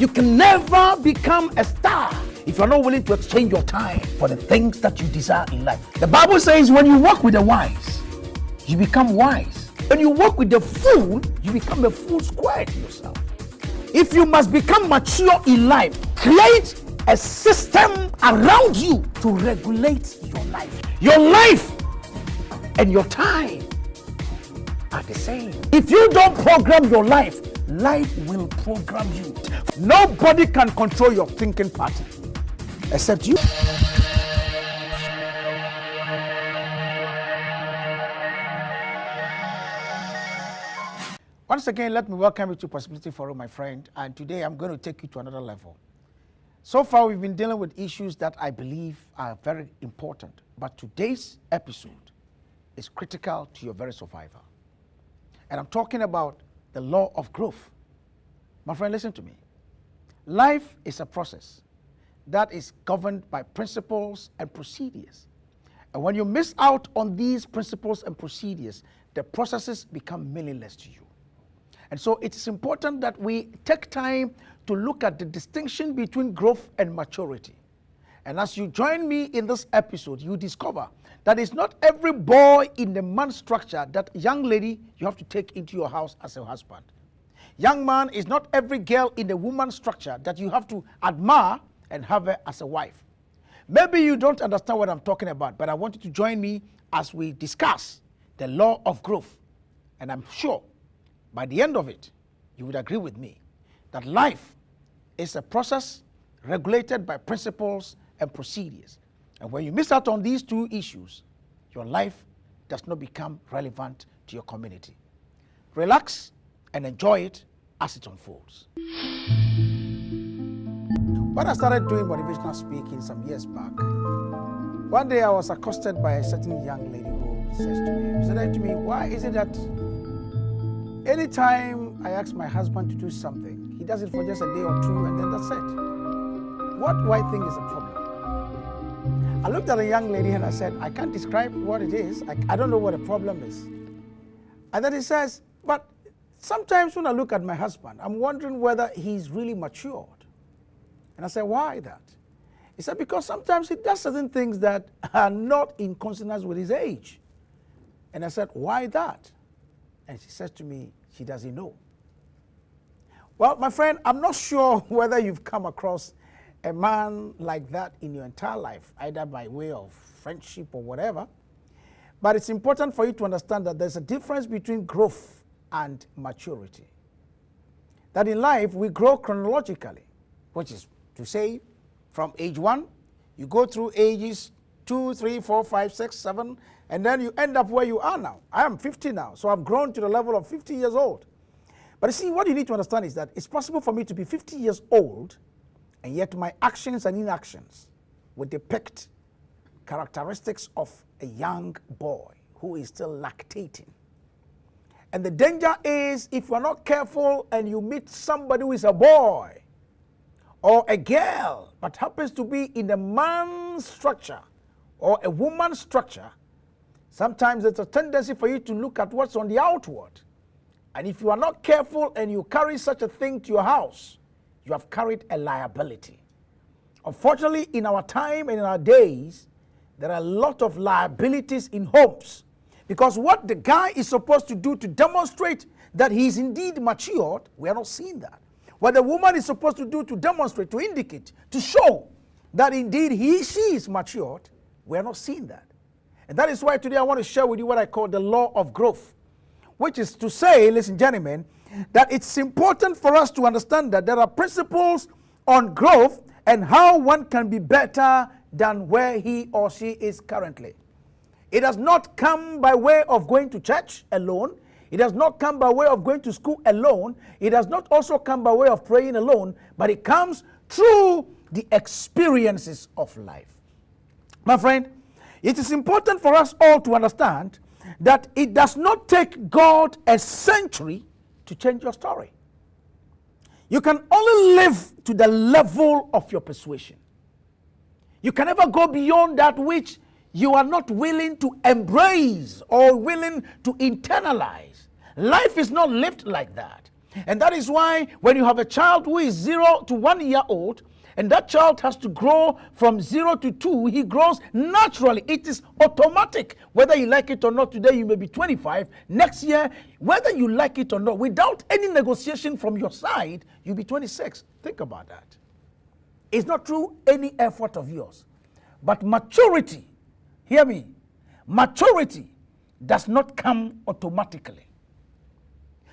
You can never become a star if you're not willing to exchange your time for the things that you desire in life. The Bible says when you walk with the wise, you become wise. When you walk with the fool, you become a fool square to yourself. If you must become mature in life, create a system around you to regulate your life. Your life and your time are the same. If you don't program your life, life will program you. Nobody can control your thinking pattern except you. Once again, let me welcome you to Possibility Forum, my friend. And today I'm going to take you to another level. So far, we've been dealing with issues that I believe are very important. But today's episode is critical to your very survival. And I'm talking about the law of growth. My friend, listen to me. Life is a process that is governed by principles and procedures. And when you miss out on these principles and procedures, the processes become meaningless to you. And so it's important that we take time to look at the distinction between growth and maturity. And as you join me in this episode, you discover that it's not every boy in the man structure that young lady you have to take into your house as a husband. Young man, is not every girl in the woman structure that you have to admire and have her as a wife. Maybe you don't understand what I'm talking about, but I want you to join me as we discuss the law of growth. And I'm sure by the end of it, you would agree with me that life is a process regulated by principles and procedures. And when you miss out on these two issues, your life does not become relevant to your community. Relax and enjoy it as it unfolds. When I started doing motivational speaking some years back, one day I was accosted by a certain young lady who said to me, why is it that anytime I ask my husband to do something, he does it for just a day or two and then that's it? What do I think is a problem? I looked at a young lady and I said, I can't describe what it is. I don't know what the problem is. And then he says, but sometimes when I look at my husband, I'm wondering whether he's really matured. And I said, why that? He said, because sometimes he does certain things that are not in consonance with his age. And I said, why that? And she says to me, she doesn't know. Well, my friend, I'm not sure whether you've come across a man like that in your entire life, either by way of friendship or whatever. But it's important for you to understand that there's a difference between growth and maturity. That in life, we grow chronologically, which is to say, from age 1, you go through ages 2, 3, 4, 5, 6, 7, and then you end up where you are now. I am 50 now, so I've grown to the level of 50 years old. But you see, what you need to understand is that it's possible for me to be 50 years old, and yet my actions and inactions would depict characteristics of a young boy who is still lactating. And the danger is if you're not careful and you meet somebody who is a boy or a girl but happens to be in a man's structure or a woman's structure, sometimes there's a tendency for you to look at what's on the outward. And if you are not careful and you carry such a thing to your house, you have carried a liability. Unfortunately, in our time and in our days, there are a lot of liabilities in homes. Because what the guy is supposed to do to demonstrate that he is indeed matured, we are not seeing that. What the woman is supposed to do to demonstrate, to indicate, to show that indeed she is matured, we are not seeing that. And that is why today I want to share with you what I call the law of growth, which is to say, listen, gentlemen, that it's important for us to understand that there are principles on growth and how one can be better than where he or she is currently. It does not come by way of going to church alone. It does not come by way of going to school alone. It does not also come by way of praying alone, but it comes through the experiences of life. My friend, it is important for us all to understand that it does not take God a century to change your story. You can only live to the level of your persuasion. You can never go beyond that which you are not willing to embrace or willing to internalize. Life is not lived like that. And that is why when you have a child who is 0 to 1 year old, and that child has to grow from 0 to 2, he grows naturally. It is automatic. Whether you like it or not, today you may be 25. Next year, whether you like it or not, without any negotiation from your side, you'll be 26. Think about that. It's not through any effort of yours. But maturity, hear me, maturity does not come automatically.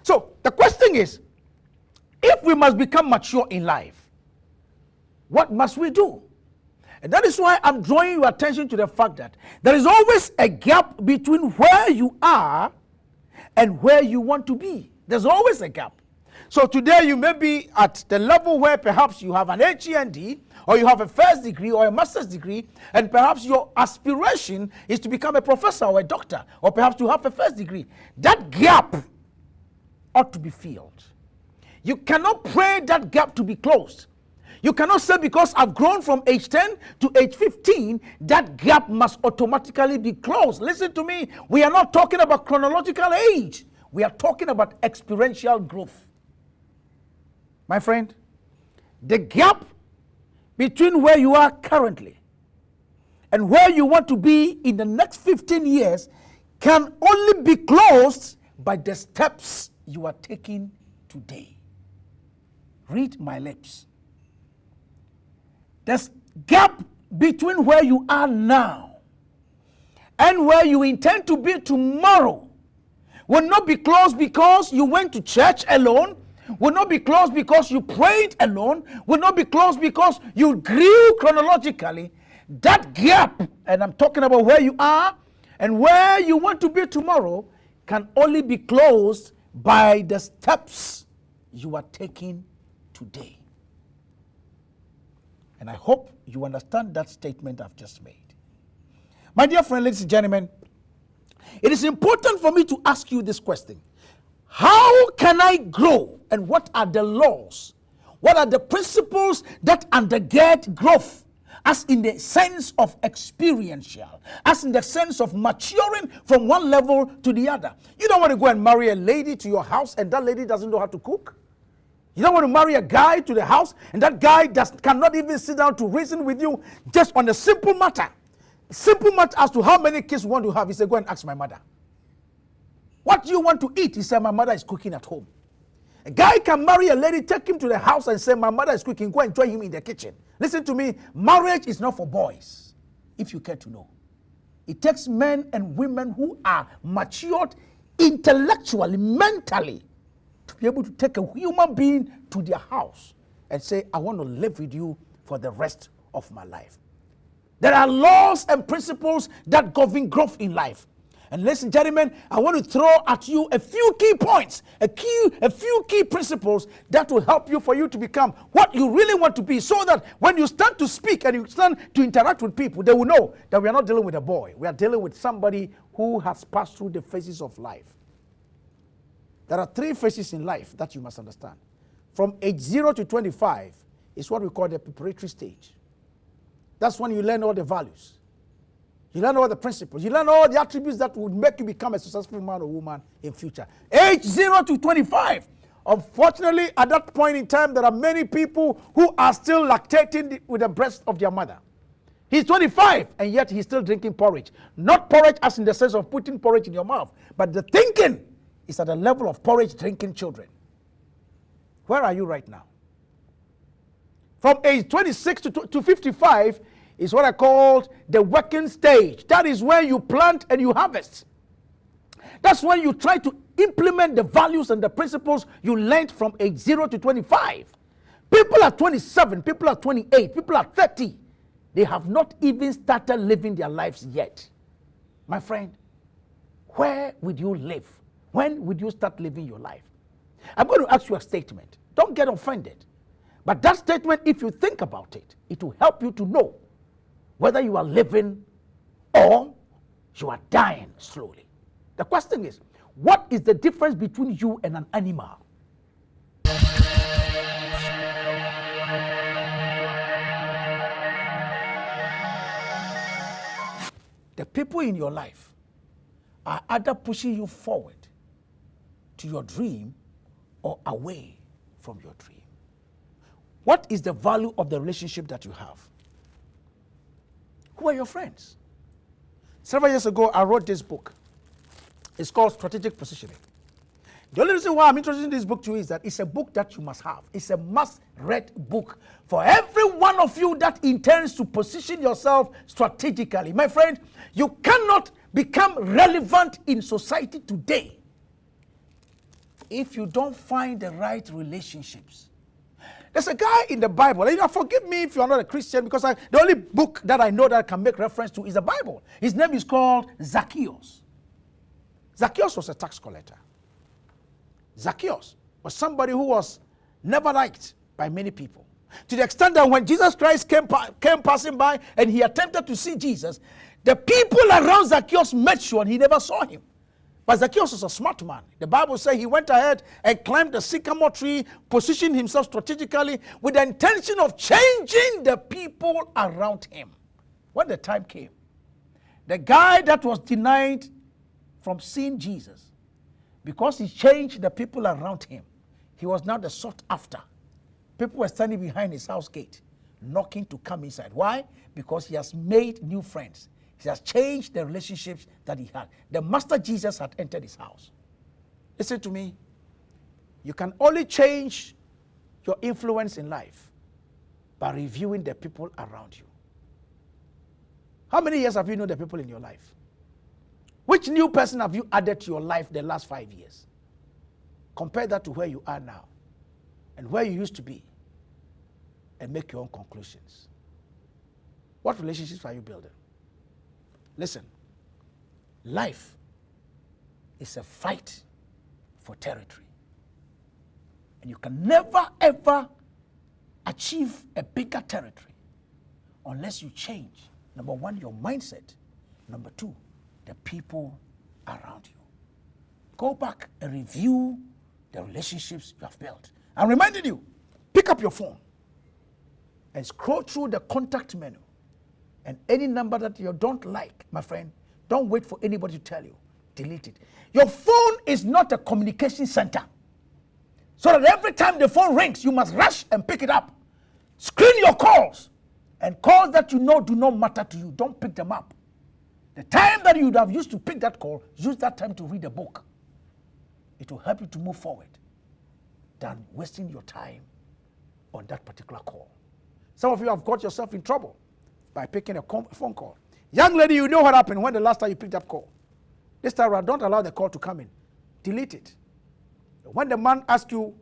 So the question is, if we must become mature in life, what must we do? And that is why I'm drawing your attention to the fact that there is always a gap between where you are and where you want to be. There's always a gap. So today you may be at the level where perhaps you have an HEND, or you have a first degree or a master's degree, and perhaps your aspiration is to become a professor or a doctor, or perhaps to have a first degree. That gap ought to be filled. You cannot pray that gap to be closed. You cannot say because I've grown from age 10 to age 15, that gap must automatically be closed. Listen to me. We are not talking about chronological age. We are talking about experiential growth. My friend, the gap between where you are currently and where you want to be in the next 15 years can only be closed by the steps you are taking today. Read my lips. The gap between where you are now and where you intend to be tomorrow will not be closed because you went to church alone, will not be closed because you prayed alone, will not be closed because you grew chronologically. That gap, and I'm talking about where you are and where you want to be tomorrow, can only be closed by the steps you are taking today. And I hope you understand that statement I've just made. My dear friend, ladies and gentlemen, it is important for me to ask you this question. How can I grow? And what are the laws? What are the principles that undergird growth? As in the sense of experiential, as in the sense of maturing from one level to the other. You don't want to go and marry a lady to your house and that lady doesn't know how to cook. You don't want to marry a guy to the house and that guy cannot even sit down to reason with you just on a simple matter. Simple matter as to how many kids you want to have. He said, go and ask my mother. What do you want to eat? He said, my mother is cooking at home. A guy can marry a lady, take him to the house and say, my mother is cooking, go and join him in the kitchen. Listen to me, marriage is not for boys, if you care to know. It takes men and women who are matured intellectually, mentally, to be able to take a human being to their house and say, I want to live with you for the rest of my life. There are laws and principles that govern growth in life. And ladies and gentlemen, I want to throw at you a few key points, a few key principles that will help you for you to become what you really want to be, so that when you stand to speak and you stand to interact with people, they will know that we are not dealing with a boy. We are dealing with somebody who has passed through the phases of life. There are 3 phases in life that you must understand. From age 0 to 25 is what we call the preparatory stage. That's when you learn all the values. You learn all the principles. You learn all the attributes that would make you become a successful man or woman in future. Age 0 to 25. Unfortunately, at that point in time, there are many people who are still lactating with the breast of their mother. He's 25, and yet he's still drinking porridge. Not porridge as in the sense of putting porridge in your mouth, but the thinking is at the level of porridge drinking children. Where are you right now? From age 26 to 55, is what I call the working stage. That is where you plant and you harvest. That's when you try to implement the values and the principles you learned from age 0 to 25. People are 27, people are 28, people are 30. They have not even started living their lives yet. My friend, where would you live? When would you start living your life? I'm going to ask you a statement. Don't get offended. But that statement, if you think about it, it will help you to know whether you are living or you are dying slowly. The question is, what is the difference between you and an animal? The people in your life are either pushing you forward to your dream or away from your dream? What is the value of the relationship that you have? Who are your friends? Several years ago, I wrote this book. It's called Strategic Positioning. The only reason why I'm introducing this book to you is that it's a book that you must have. It's a must-read book for every one of you that intends to position yourself strategically. My friend, you cannot become relevant in society today if you don't find the right relationships. There's a guy in the Bible. Forgive me if you're not a Christian, because the only book that I know that I can make reference to is the Bible. His name is called Zacchaeus. Zacchaeus was a tax collector. Zacchaeus was somebody who was never liked by many people. To the extent that when Jesus Christ came passing by and he attempted to see Jesus, the people around Zacchaeus made sure he never saw him. But Zacchaeus was a smart man. The Bible says he went ahead and climbed the sycamore tree, positioned himself strategically with the intention of changing the people around him. When the time came, the guy that was denied from seeing Jesus, because he changed the people around him, he was now the sought after. People were standing behind his house gate, knocking to come inside. Why? Because he has made new friends. He has changed the relationships that he had. The Master Jesus had entered his house. Listen to me. You can only change your influence in life by reviewing the people around you. How many years have you known the people in your life? Which new person have you added to your life the last 5 years? Compare that to where you are now and where you used to be, and make your own conclusions. What relationships are you building? Listen, life is a fight for territory. And you can never, ever achieve a bigger territory unless you change, number one, your mindset. Number two, the people around you. Go back and review the relationships you have built. I'm reminding you, pick up your phone and scroll through the contact menu. And any number that you don't like, my friend, don't wait for anybody to tell you. Delete it. Your phone is not a communication center. So that every time the phone rings, you must rush and pick it up. Screen your calls. And calls that you know do not matter to you, don't pick them up. The time that you would have used to pick that call, use that time to read a book. It will help you to move forward than wasting your time on that particular call. Some of you have got yourself in trouble by picking a phone call. Young lady, you know what happened when the last time you picked up call. This time around, don't allow the call to come in. Delete it. When the man asks you,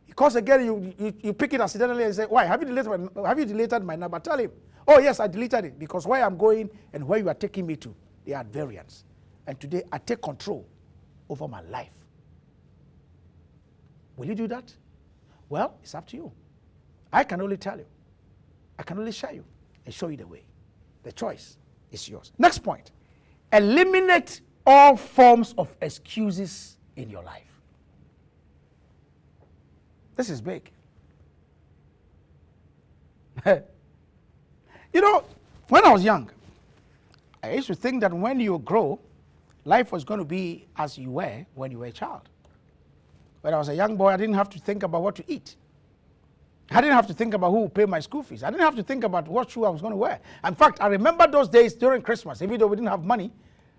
he calls again, you pick it accidentally and say, why? Have you deleted my number? Tell him, oh yes, I deleted it because where I'm going and where you are taking me to, they are at variance. And today I take control over my life. Will you do that? Well, it's up to you. I can only tell you. I can only share you and show you the way. The choice is yours. Next point. Eliminate all forms of excuses in your life. This is big. You know, when I was young, I used to think that when you grow, life was going to be as you were when you were a child. When I was a young boy, I didn't have to think about what to eat. I didn't have to think about who would pay my school fees. I didn't have to think about what shoe I was going to wear. In fact, I remember those days during Christmas, even though we didn't have money,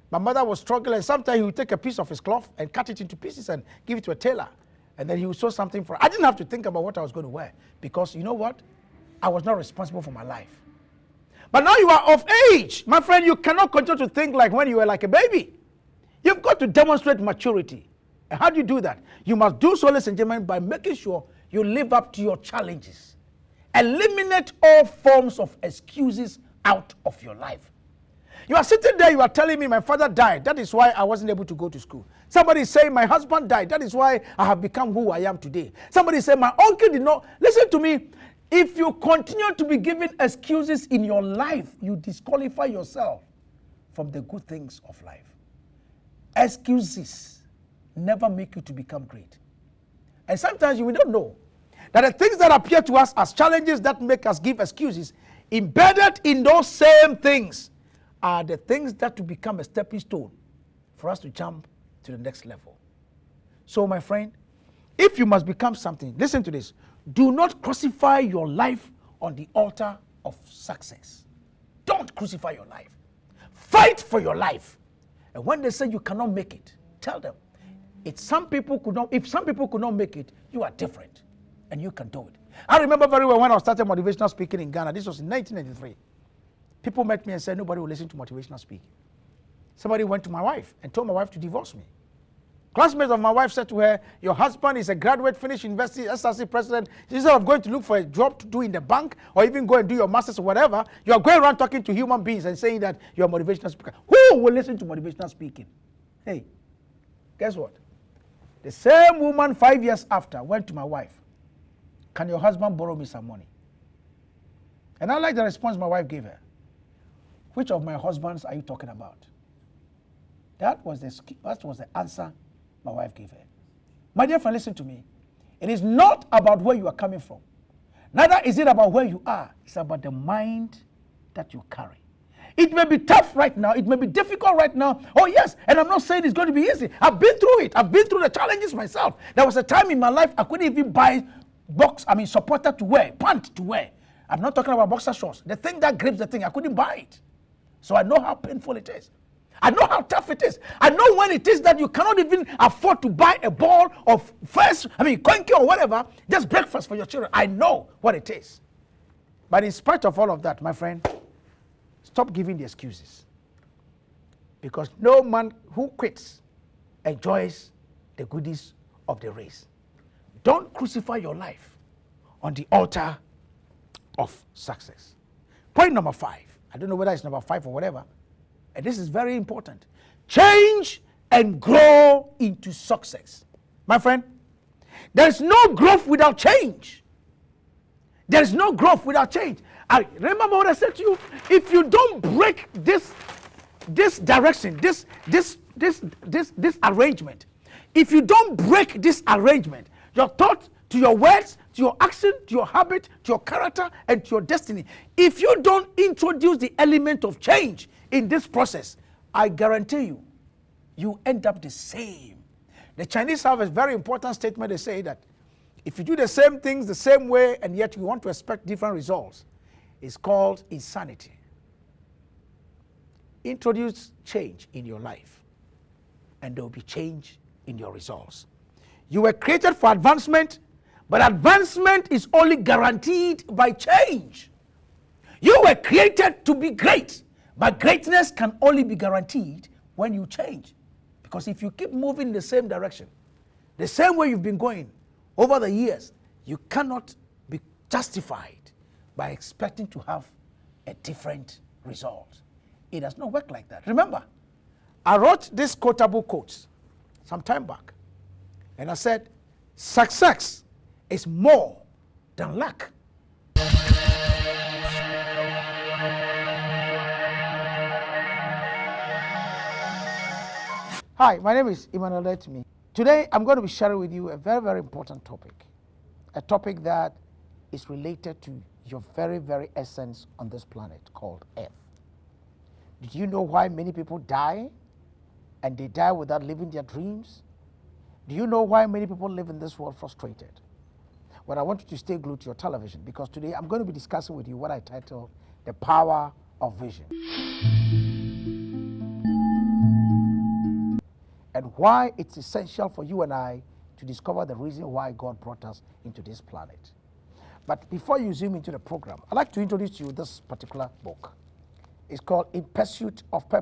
my mother was struggling. Sometimes he would take a piece of his cloth and cut it into pieces and give it to a tailor. And then he would sew something for it. I didn't have to think about what I was going to wear because you know what? I was not responsible for my life. But now you are of age. My friend, you cannot continue to think like when you were like a baby. You've got to demonstrate maturity. And how do you do that? You must do so, ladies and gentlemen, by making sure you live up to your challenges. Eliminate all forms of excuses out of your life. You are sitting there, you are telling me my father died. That is why I wasn't able to go to school. Somebody is saying my husband died. That is why I have become who I am today. Somebody is saying my uncle did not. Listen to me. If you continue to be giving excuses in your life, you disqualify yourself from the good things of life. Excuses never make you to become great. And sometimes we don't know that the things that appear to us as challenges that make us give excuses, embedded in those same things are the things that will become a stepping stone for us to jump to the next level. So my friend, If you must become something, listen to this. Do not crucify your life on the altar of success. Don't crucify your life. Fight for your life. And when they say you cannot make it, tell them, if some people could not make it, you are different and you can do it. I remember very well when I started motivational speaking in Ghana. This was in 1993. People met me and said nobody will listen to motivational speaking. Somebody went to my wife and told my wife to divorce me. Classmates of my wife said to her, your husband is a graduate, finished university, SRC president. Instead of going to look for a job to do in the bank or even go and do your master's or whatever, you are going around talking to human beings and saying that you are a motivational speaker. Who will listen to motivational speaking? Hey, guess what? The same woman 5 years after went to my wife. Can your husband borrow me some money? And I like the response my wife gave her. Which of my husbands are you talking about? That was the answer my wife gave her. My dear friend, listen to me. It is not about where you are coming from. Neither is it about where you are. It's about the mind that you carry. It may be tough right now. It may be difficult right now. Oh, yes. And I'm not saying it's going to be easy. I've been through it. I've been through the challenges myself. There was a time in my life I couldn't even buy supporter to wear, pant to wear. I'm not talking about boxer shorts. The thing that grips the thing, I couldn't buy it. So I know how painful it is. I know how tough it is. I know when it is that you cannot even afford to buy a ball of konki or whatever, just breakfast for your children. I know what it is. But in spite of all of that, my friend, stop giving the excuses. Because no man who quits enjoys the goodies of the race. Don't crucify your life on the altar of success. Point number 5. I don't know whether it's number 5 or whatever. And this is very important. Change and grow into success. My friend, there is no growth without change. There is no growth without change. I remember what I said to you. If you don't break this direction, this arrangement, if you don't break this arrangement, your thought to your words, to your action, to your habit, to your character, and to your destiny, if you don't introduce the element of change in this process, I guarantee you, you end up the same. The Chinese have a very important statement. They say that if you do the same things the same way and yet you want to expect different results, it's called insanity. Introduce change in your life and there will be change in your results. You were created for advancement, but advancement is only guaranteed by change. You were created to be great, but greatness can only be guaranteed when you change. Because if you keep moving in the same direction, the same way you've been going over the years, you cannot be justified by expecting to have a different result. It does not work like that. Remember, I wrote this quotable quote some time back, and I said, success is more than luck. Hi, my name is Emmanuel Tumi. Today, I'm going to be sharing with you a very, very important topic. A topic that is related to your very, very essence on this planet called Earth. Did you know why many people die and they die without living their dreams? Do you know why many people live in this world frustrated? Well, I want you to stay glued to your television because today I'm going to be discussing with you what I titled The Power of Vision. And why it's essential for you and I to discover the reason why God brought us into this planet. But before you zoom into the program, I'd like to introduce to you this particular book. It's called In Pursuit of Purpose.